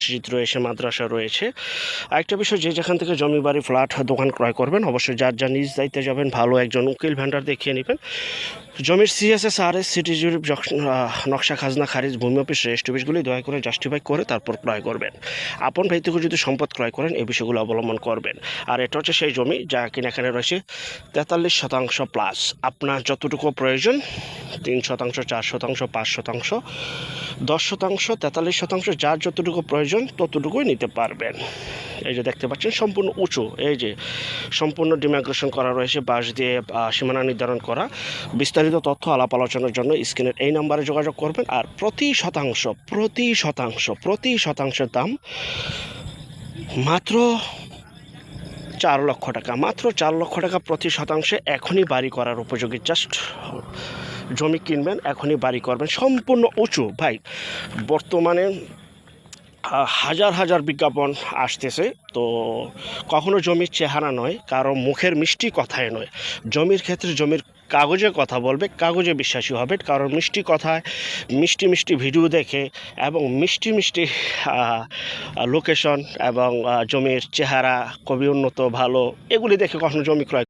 মসজিদ রয়েছে, মাদ্রাসা রয়েছে। আরেকটা বিষয়, যে যেখান থেকে জমি বাড়ি ফ্ল্যাট দোকান ক্রয় করবেন অবশ্যই যার যার নিজ দায়িত্বে যাবেন, ভালো একজন উকিল ভেন্ডার দেখিয়ে নেবেন। জমির সিএসএস আরএস সিটি জরিপ নকশা খাজনা খারিজ ভূমি অফিস রেজিস্ট্রি অফিসগুলি দয়া করে জাস্টিফাই করে তারপর ক্রয় করবেন। আপন ভাই থেকে যদি সম্পদ ক্রয় করেন এই বিষয়গুলো অবলম্বন করবেন। আর এটা হচ্ছে সেই জমি যা কিনা এখানে রয়েছে 43% প্লাস। আপনার যতটুকু প্রয়োজন 3%, 4%, 5%, 10%, 43%, যার যতটুকু প্রয়োজন ততটুকুই নিতে পারবেন। এই যে দেখতে পাচ্ছেন সম্পূর্ণ উঁচু, এই যে সম্পূর্ণ ডিমার্কেশন করা রয়েছে, বাঁশ দিয়ে সীমানা নির্ধারণ করা। বিস্তারিত তথ্য আলাপ আলোচনার জন্য স্ক্রিনের এই নাম্বারে যোগাযোগ করবেন। আর প্রতি শতাংশের দাম মাত্র 4 লক্ষ টাকা, মাত্র 4 লক্ষ টাকা প্রতি শতাংশে। এখনই বাড়ি করার উপযোগী, জাস্ট জমি কিনবেন এখনই বাড়ি করবেন। সম্পূর্ণ উঁচু ভাই, বর্তমানে হাজার হাজার বিজ্ঞাপন আসতেছে, তো কখনো জমির চেহারা নয়, কারো মুখের মিষ্টি কথায় নয়। জমির ক্ষেত্রে জমির কাগজে কথা বলবে, কাগজে বিশ্বাসী হবে, কারণ মিষ্টি কথায়, মিষ্টি মিষ্টি ভিডিও দেখে এবং মিষ্টি মিষ্টি লোকেশন এবং জমির চেহারা খুবই উন্নত ভালো, এগুলি দেখে কখনো জমি ক্রয়